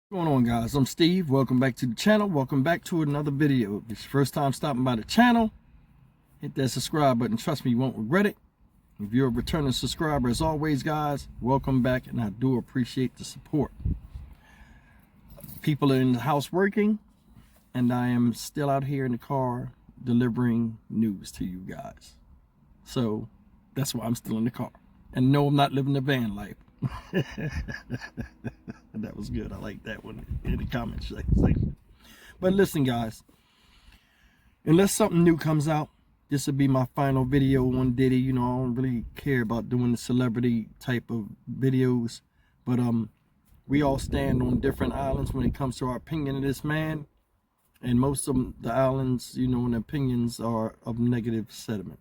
What's going on, guys? I'm Steve. Welcome back to the channel. Welcome back to another video. If it's your first time stopping by the channel, hit that subscribe button. Trust me, you won't regret it. If you're a returning subscriber, as always, guys, welcome back, and I do appreciate the support. People are in the house working, and I am still out here in the car delivering news to you guys. So that's why I'm still in the car. And no, I'm not living the van life. That was good. I like that one in the comment section. But listen, guys, unless something new comes out, this will be my final video on Diddy. You know, I don't really care about doing the celebrity type of videos, but we all stand on different islands when it comes to our opinion of this man, and most of the islands, you know, and opinions are of negative sentiment.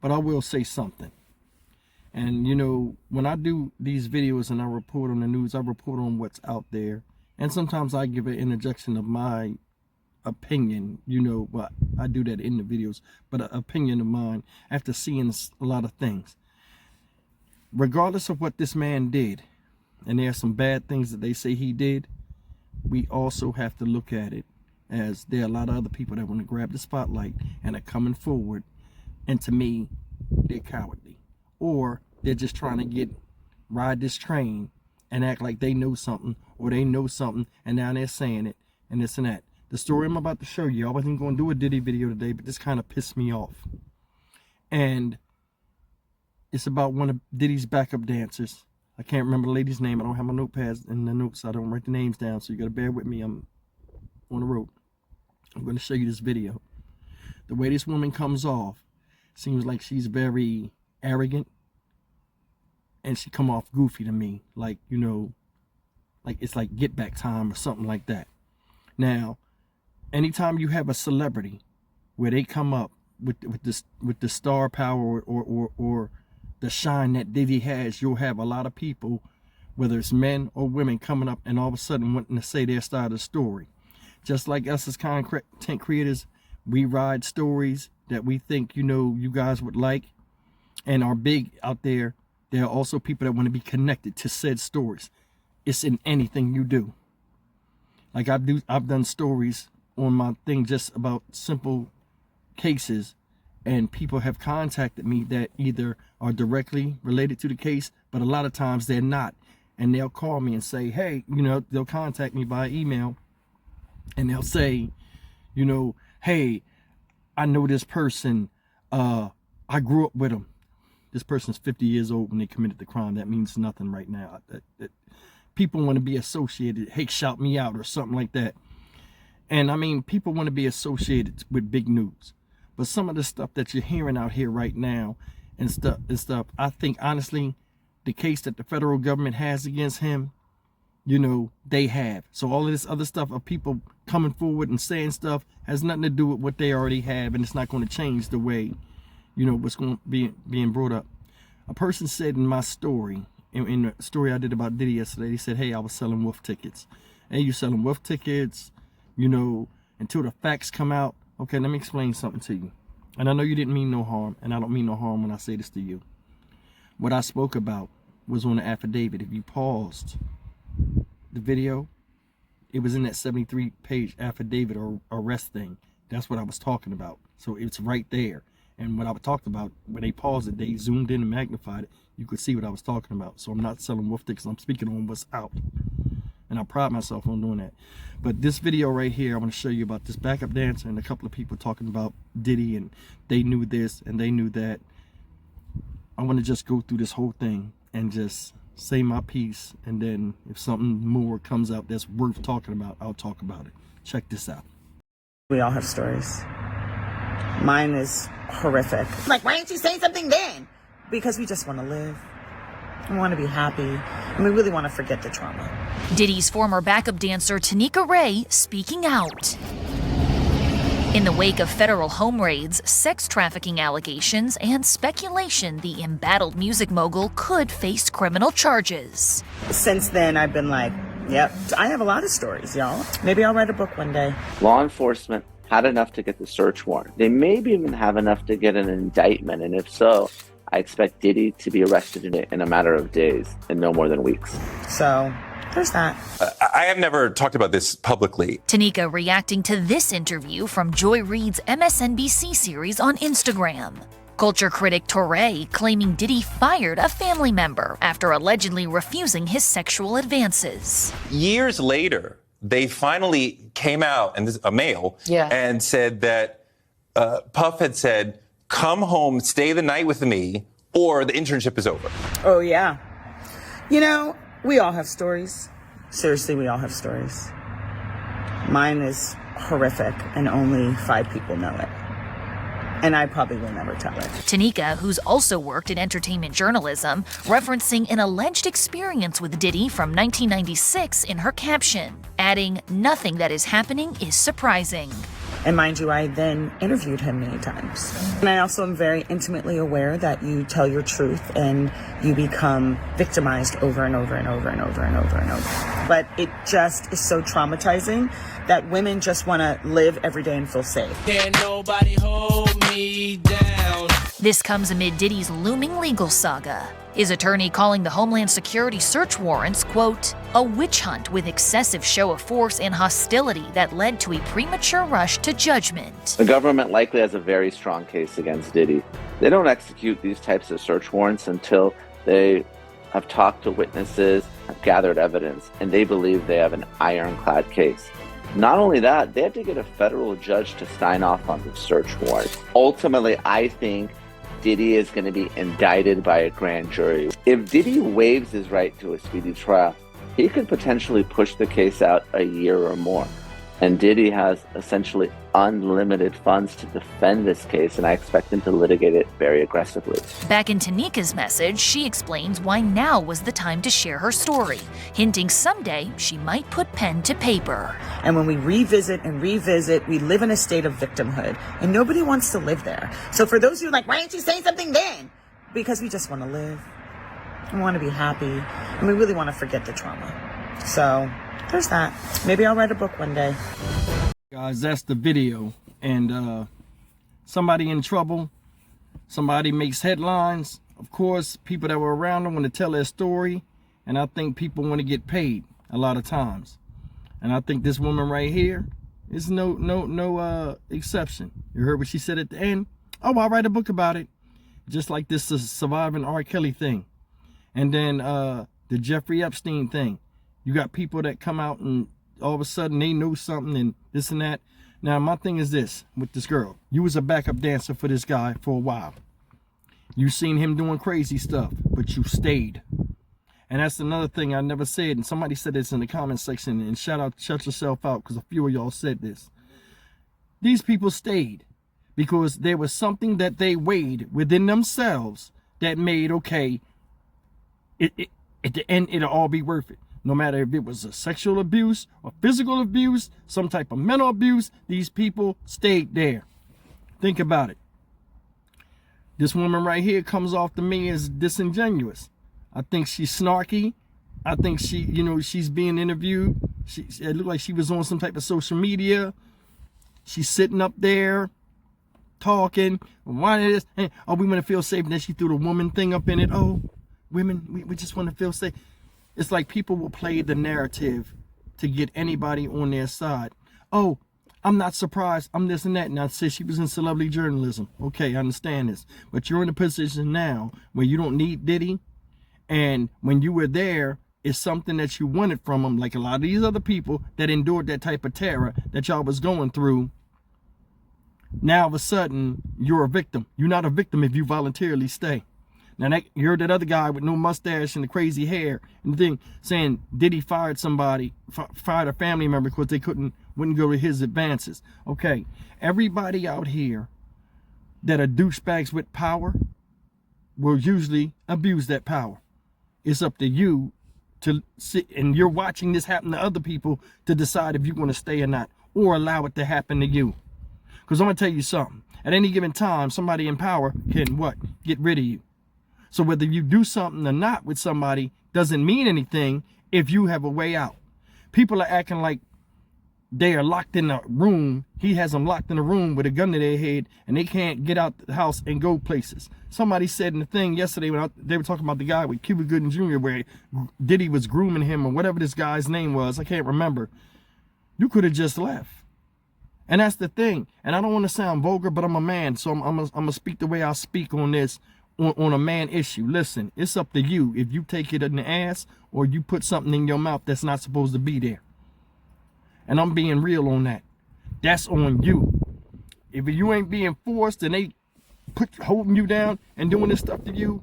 But I will say something. And, you know, when I do these videos and I report on the news, I report on what's out there. And sometimes I give an interjection of my opinion, you know, but I do that in the videos. But an opinion of mine after seeing a lot of things. Regardless of what this man did, and there are some bad things that they say he did, we also have to look at it as there are a lot of other people that want to grab the spotlight and are coming forward. And to me, they're cowardly. Or they're just trying to ride this train and act like they know something, or they know something and now they're saying it and this and that. The story I'm about to show you, I wasn't going to do a Diddy video today, but this kind of pissed me off. And it's about one of Diddy's backup dancers. I can't remember the lady's name. I don't have my notepads in the notes. I don't write the names down, so you got to bear with me. I'm on the road. I'm going to show you this video. The way this woman comes off seems like she's very arrogant, and she come off goofy to me, like, you know, like it's like Get Back time or something like that. Now, anytime you have a celebrity where they come up with the star power or the shine that Diddy has, you'll have a lot of people, whether it's men or women, coming up and all of a sudden wanting to say their side of the story. Just like us as content creators, we ride stories that we think, you know, you guys would like and are big out there. There are also people that want to be connected to said stories. It's in anything you do. Like I've done stories on my thing just about simple cases, and people have contacted me that either are directly related to the case, but a lot of times they're not. And they'll call me and say, hey, you know, they'll contact me by email and they'll say, you know, hey, I know this person, I grew up with them. This person's 50 years old when they committed the crime. That means nothing right now. People want to be associated. Hey, shout me out or something like that. And I mean, people want to be associated with big news. But some of the stuff that you're hearing out here right now and stuff, I think honestly, the case that the federal government has against him, you know, they have. So all of this other stuff of people coming forward and saying stuff has nothing to do with what they already have, and it's not going to change the way, you know, what's going to be being brought up. A person said in my story, in the story I did about Diddy yesterday, they said, hey, I was selling wolf tickets. Hey, you selling wolf tickets, you know, until the facts come out. Okay, let me explain something to you. And I know you didn't mean no harm, and I don't mean no harm when I say this to you. What I spoke about was on the affidavit. If you paused the video, it was in that 73-page affidavit or arrest thing. That's what I was talking about. So it's right there. And what I talked about, when they paused it, they zoomed in and magnified it. You could see what I was talking about. So I'm not selling wolf tickets. I'm speaking on what's out. And I pride myself on doing that. But this video right here, I want to show you about this backup dancer and a couple of people talking about Diddy, and they knew this and they knew that. I want to just go through this whole thing and just say my piece. And then if something more comes out that's worth talking about, I'll talk about it. Check this out. We all have stories. Mine is horrific. Like, why didn't you say something then? Because we just want to live. We want to be happy. And we really want to forget the trauma. Diddy's former backup dancer Tanika Ray speaking out. In the wake of federal home raids, sex trafficking allegations, and speculation the embattled music mogul could face criminal charges. Since then, I've been like, yep, I have a lot of stories, y'all. Maybe I'll write a book one day. Law enforcement had enough to get the search warrant. They maybe even have enough to get an indictment, and if so, I expect Diddy to be arrested in a matter of days and no more than weeks. So there's that. I have never talked about this publicly. Tanika reacting to this interview from Joy Reid's MSNBC series on Instagram. Culture critic Touré claiming Diddy fired a family member after allegedly refusing his sexual advances. Years later, they finally came out, and this is a male, and said that Puff had said, "Come home, stay the night with me, or the internship is over." Oh, yeah. You know, we all have stories. Seriously, we all have stories. Mine is horrific, and only 5 people know it. And I probably will never tell it. Tanika, who's also worked in entertainment journalism, referencing an alleged experience with Diddy from 1996 in her caption, adding, "Nothing that is happening is surprising." And mind you, I then interviewed him many times. And I also am very intimately aware that you tell your truth and you become victimized over and over and over and over and over and over. But it just is so traumatizing that women just want to live every day and feel safe. Can't nobody hold me down. This comes amid Diddy's looming legal saga. His attorney calling the Homeland Security search warrants, quote, "a witch hunt with excessive show of force and hostility that led to a premature rush to judgment." The government likely has a very strong case against Diddy. They don't execute these types of search warrants until they have talked to witnesses, have gathered evidence, and they believe they have an ironclad case. Not only that, they have to get a federal judge to sign off on the search warrant. Ultimately, I think Diddy is going to be indicted by a grand jury. If Diddy waives his right to a speedy trial, he could potentially push the case out a year or more. And Diddy has essentially unlimited funds to defend this case, and I expect him to litigate it very aggressively. Back in Tanika's message, she explains why now was the time to share her story, hinting someday she might put pen to paper. And when we revisit and revisit, we live in a state of victimhood, and nobody wants to live there. So for those who are like, why aren't you saying something then? Because we just want to live. We want to be happy, and we really want to forget the trauma. So there's that. Maybe I'll write a book one day. Guys, that's the video. And somebody in trouble, somebody makes headlines. Of course, people that were around them want to tell their story, and I think people want to get paid a lot of times. And I think this woman right here is no exception. You heard what she said at the end? Oh, I'll write a book about it. Just like this surviving R. Kelly thing. And then the Jeffrey Epstein thing. You got people that come out and all of a sudden they know something and this and that. Now, my thing is this with this girl. You was a backup dancer for this guy for a while. You seen him doing crazy stuff, but you stayed. And that's another thing I never said. And somebody said this in the comment section. And shut yourself out, because a few of y'all said this. These people stayed because there was something that they weighed within themselves that made, okay, at the end, it'll all be worth it. No matter if it was a sexual abuse or physical abuse, some type of mental abuse, these people stayed there. Think about it. This woman right here comes off to me as disingenuous. I think she's snarky. I think she's being interviewed. It looked like she was on some type of social media. She's sitting up there talking. Why this? Hey, oh, we want to feel safe. And then she threw the woman thing up in it. Oh, women, we just want to feel safe. It's like people will play the narrative to get anybody on their side. Oh, I'm not surprised. I'm this and that. And I said she was in celebrity journalism. Okay, I understand this. But you're in a position now where you don't need Diddy. And when you were there, it's something that you wanted from him. Like a lot of these other people that endured that type of terror that y'all was going through. Now, all of a sudden, you're a victim. You're not a victim if you voluntarily stay. Now, you heard that other guy with no mustache and the crazy hair and the thing saying Diddy fired somebody, fired a family member because they wouldn't go to his advances. Okay, everybody out here that are douchebags with power will usually abuse that power. It's up to you to sit, and you're watching this happen to other people to decide if you're going to stay or not, or allow it to happen to you. Because I'm going to tell you something. At any given time, somebody in power can what? Get rid of you. So whether you do something or not with somebody doesn't mean anything if you have a way out. People are acting like they are locked in a room. He has them locked in a room with a gun to their head, and they can't get out the house and go places. Somebody said in the thing yesterday when they were talking about the guy with Cuba Gooding Jr., where Diddy was grooming him or whatever this guy's name was. I can't remember. You could have just left. And that's the thing. And I don't want to sound vulgar, but I'm a man, so I'm gonna speak the way I speak on this, on a man issue. Listen, it's up to you if you take it in the ass or you put something in your mouth that's not supposed to be there. And I'm being real on that. That's on you. If you ain't being forced and they holding you down and doing this stuff to you,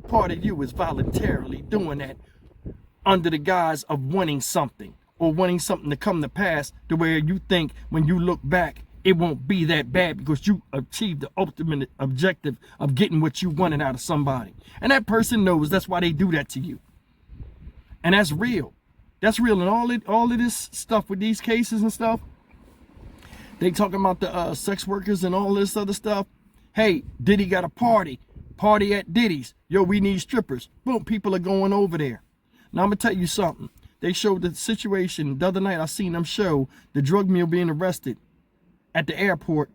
part of you is voluntarily doing that under the guise of wanting something, or wanting something to come to pass to where you think when you look back, it won't be that bad because you achieved the ultimate objective of getting what you wanted out of somebody. And that person knows that's why they do that to you. And that's real. That's real. And all of this stuff with these cases and stuff, they talking about the sex workers and all this other stuff. Hey, Diddy got a party at Diddy's. Yo, we need strippers. Boom, people are going over there. Now I'm gonna tell you something. They showed the situation the other night. I seen them show the drug mule being arrested at the airport.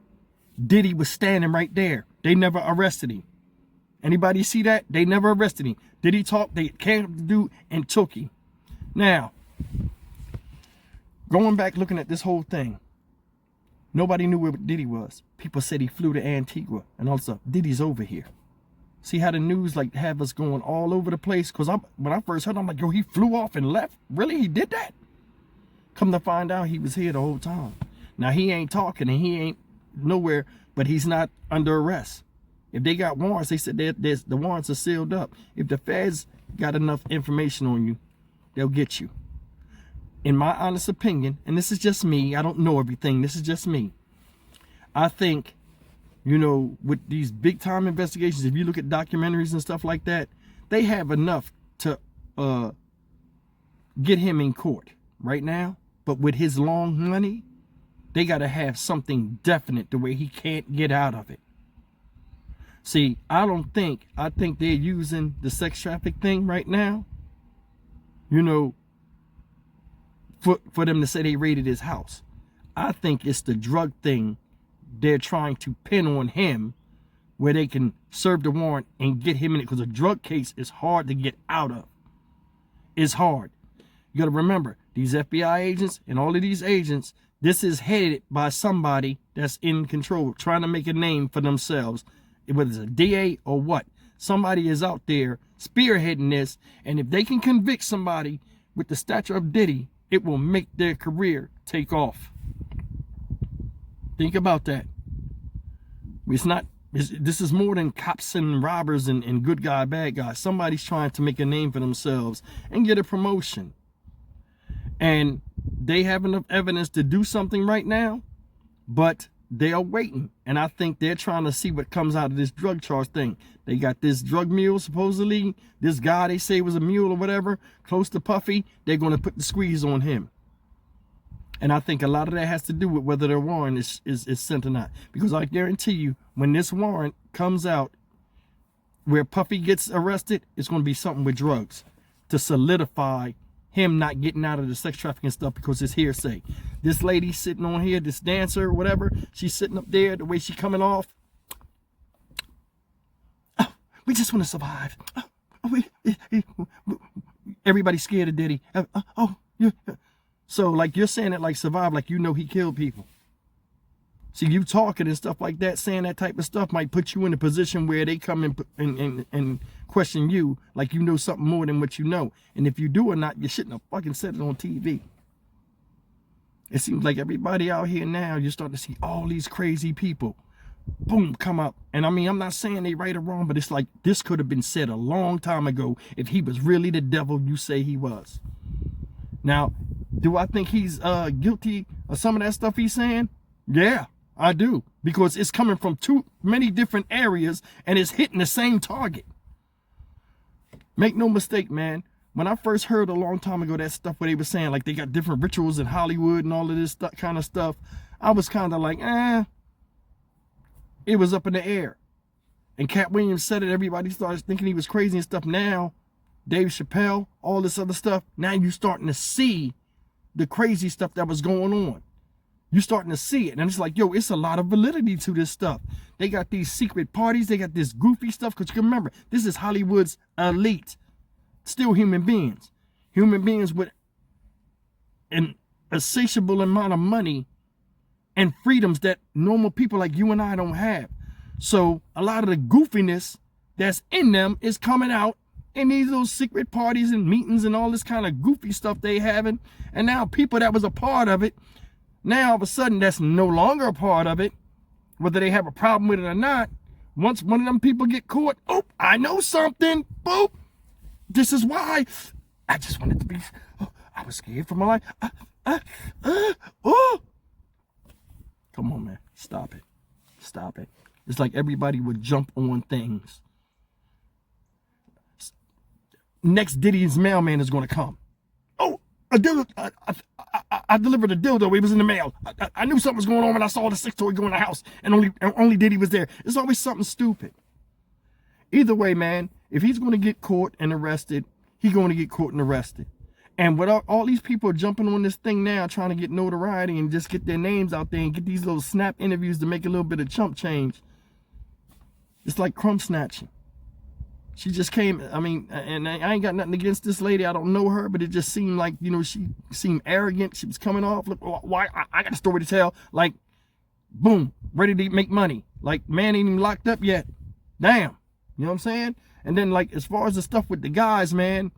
Diddy was standing right there. They never arrested him. Anybody see that? They never arrested him. Diddy talked, they came up to do and took him. Now, going back looking at this whole thing, nobody knew where Diddy was. People said he flew to Antigua, and also Diddy's over here. See how the news like have us going all over the place? Because when I first heard, I'm like, yo, he flew off and left? Really? He did that? Come to find out, he was here the whole time. Now, he ain't talking and he ain't nowhere, but he's not under arrest. If they got warrants, they said the warrants are sealed up. If the feds got enough information on you, they'll get you. In my honest opinion, and this is just me, I don't know everything, this is just me. I think, you know, with these big time investigations, if you look at documentaries and stuff like that, they have enough to get him in court right now. But with his long money, they got to have something definite to where he can't get out of it. See, I think they're using the sex traffic thing right now, you know, for them to say they raided his house. I think it's the drug thing they're trying to pin on him, where they can serve the warrant and get him in it, because a drug case is hard to get out of. It's hard. You got to remember, these FBI agents and all of these agents, this is headed by somebody that's in control, trying to make a name for themselves, whether it's a DA or what. Somebody is out there spearheading this, and if they can convict somebody with the stature of Diddy, it will make their career take off. Think about that. This is more than cops and robbers and good guy, bad guy. Somebody's trying to make a name for themselves and get a promotion. And they have enough evidence to do something right now, but they are waiting. And I think they're trying to see what comes out of this drug charge thing. They got this drug mule, supposedly, this guy they say was a mule or whatever, close to Puffy. They're going to put the squeeze on him. And I think a lot of that has to do with whether their warrant is sent or not. Because I guarantee you, when this warrant comes out where Puffy gets arrested, it's going to be something with drugs to solidify him not getting out of the sex trafficking stuff, because it's hearsay. This lady sitting on here, this dancer, whatever, she's sitting up there, the way she coming off. Oh, we just want to survive. Everybody's scared of Diddy. Yeah. So, like, you're saying it like survive, like you know he killed people. See, you talking and stuff like that, saying that type of stuff might put you in a position where they come and question you like you know something more than what you know. And if you do or not, you shouldn't have fucking said it on TV. It seems like everybody out here now, you're starting to see all these crazy people, boom, come up. And I mean, I'm not saying they right or wrong, but it's like this could have been said a long time ago if he was really the devil you say he was. Now, do I think he's guilty of some of that stuff he's saying? Yeah, I do. Because it's coming from too many different areas and it's hitting the same target. Make no mistake, man. When I first heard a long time ago that stuff where they were saying like they got different rituals in Hollywood and all of this kind of stuff, I was kind of like, it was up in the air. And Cat Williams said it, everybody started thinking he was crazy and stuff. Now, Dave Chappelle, all this other stuff, now you're starting to see the crazy stuff that was going on. You're starting to see it. And it's like, yo, it's a lot of validity to this stuff. They got these secret parties. They got this goofy stuff. Because you can remember, this is Hollywood's elite. Still human beings. Human beings with an insatiable amount of money and freedoms that normal people like you and I don't have. So a lot of the goofiness that's in them is coming out in these little secret parties and meetings and all this kind of goofy stuff they having. And now people that was a part of it, now all of a sudden that's no longer a part of it, whether they have a problem with it or not. Once one of them people get caught, oh, I know something, boop. This is why I just wanted to be, I was scared for my life. Oh. Come on, man, stop it, stop it. It's like everybody would jump on things. Next Diddy's mailman is gonna come. Oh, a dildo, I delivered a dildo. It was in the mail. I knew something was going on when I saw the sex toy go in the house, and only Diddy was there. It's always something stupid. Either way, man, if he's going to get caught and arrested, he's going to get caught and arrested. And with all these people jumping on this thing now, trying to get notoriety and just get their names out there and get these little snap interviews to make a little bit of chump change, it's like crumb snatching. She just came, I mean, and I ain't got nothing against this lady. I don't know her, but it just seemed like, you know, she seemed arrogant. She was coming off, look, why, I got a story to tell. Like, boom, ready to make money. Like, man ain't even locked up yet. Damn. You know what I'm saying? And then, like, as far as the stuff with the guys, man,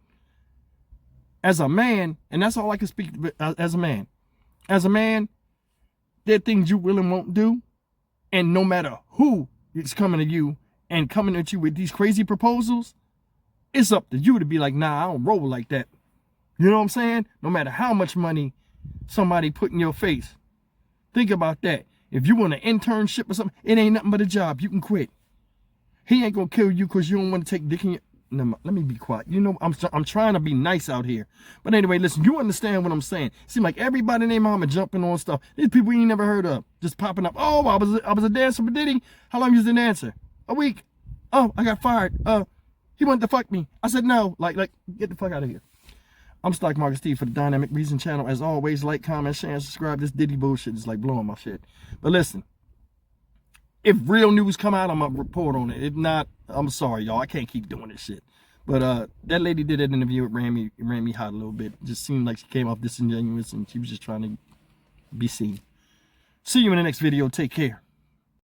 as a man, and that's all I can speak as a man. As a man, there are things you will and won't do. And no matter who is coming to you and coming at you with these crazy proposals, it's up to you to be like, nah, I don't roll like that. You know what I'm saying? No matter how much money somebody put in your face. Think about that. If you want an internship or something, it ain't nothing but a job. You can quit. He ain't gonna kill you because you don't want to take dick in your... No, let me be quiet. You know, I'm trying to be nice out here. But anyway, listen, you understand what I'm saying. Seem like everybody named mama jumping on stuff. These people you ain't never heard of. Just popping up. Oh, I was a dancer for Diddy. How long you was a dancer? A week. Oh, I got fired. He wanted to fuck me. I said no. Like, get the fuck out of here. I'm Stock Market Steve for the Dynamic Reason channel. As always, like, comment, share, and subscribe. This Diddy bullshit is like blowing my shit. But listen, if real news come out, I'm gonna report on it. If not, I'm sorry, y'all. I can't keep doing this shit. But that lady did that interview. It ran me hot a little bit. It just seemed like she came off disingenuous and she was just trying to be seen. See you in the next video. Take care.